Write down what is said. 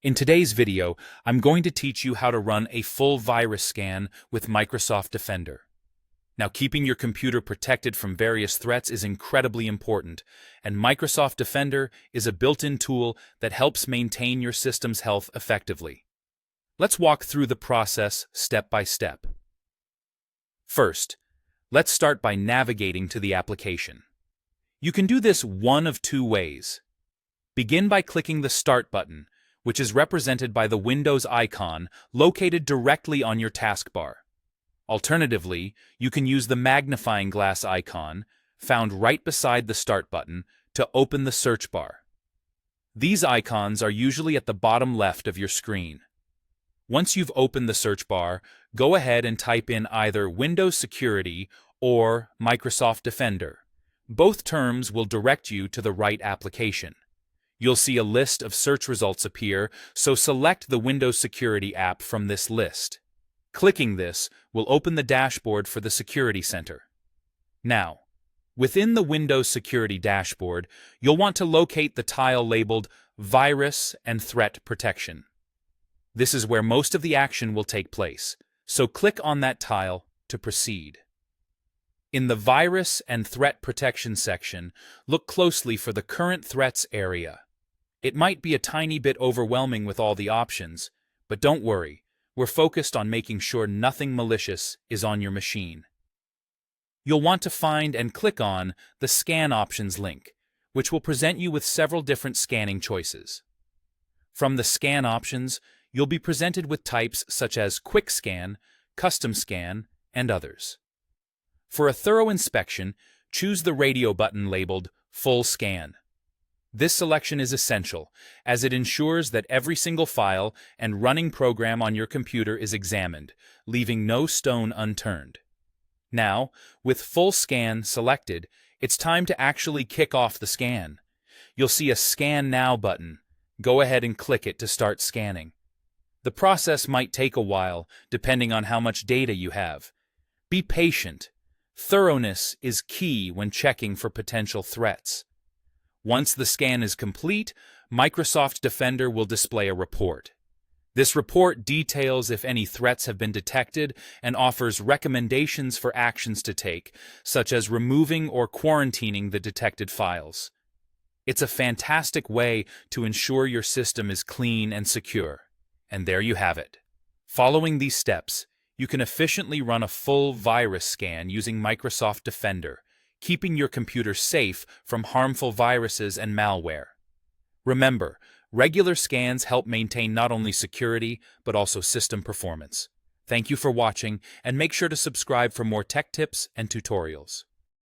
In today's video, I'm going to teach you how to run a full virus scan with Microsoft Defender. Now, keeping your computer protected from various threats is incredibly important, and Microsoft Defender is a built-in tool that helps maintain your system's health effectively. Let's walk through the process step by step. First, let's start by navigating to the application. You can do this one of two ways. Begin by clicking the Start button, which is represented by the Windows icon located directly on your taskbar. Alternatively, you can use the magnifying glass icon, found right beside the Start button, to open the search bar. These icons are usually at the bottom left of your screen. Once you've opened the search bar, go ahead and type in either Windows Security or Microsoft Defender. Both terms will direct you to the right application. You'll see a list of search results appear, so select the Windows Security app from this list. Clicking this will open the dashboard for the Security Center. Now, within the Windows Security dashboard, you'll want to locate the tile labeled Virus and Threat Protection. This is where most of the action will take place, so click on that tile to proceed. In the Virus and Threat Protection section, look closely for the Current Threats area. It might be a tiny bit overwhelming with all the options, but don't worry, we're focused on making sure nothing malicious is on your machine. You'll want to find and click on the Scan Options link, which will present you with several different scanning choices. From the Scan Options, you'll be presented with types such as Quick Scan, Custom Scan, and others. For a thorough inspection, choose the radio button labeled Full Scan. This selection is essential, as it ensures that every single file and running program on your computer is examined, leaving no stone unturned. Now, with Full Scan selected, it's time to actually kick off the scan. You'll see a Scan Now button. Go ahead and click it to start scanning. The process might take a while, depending on how much data you have. Be patient. Thoroughness is key when checking for potential threats. Once the scan is complete, Microsoft Defender will display a report. This report details if any threats have been detected and offers recommendations for actions to take, such as removing or quarantining the detected files. It's a fantastic way to ensure your system is clean and secure. And there you have it. Following these steps, you can efficiently run a full virus scan using Microsoft Defender, keeping your computer safe from harmful viruses and malware. Remember, regular scans help maintain not only security, but also system performance. Thank you for watching, and make sure to subscribe for more tech tips and tutorials.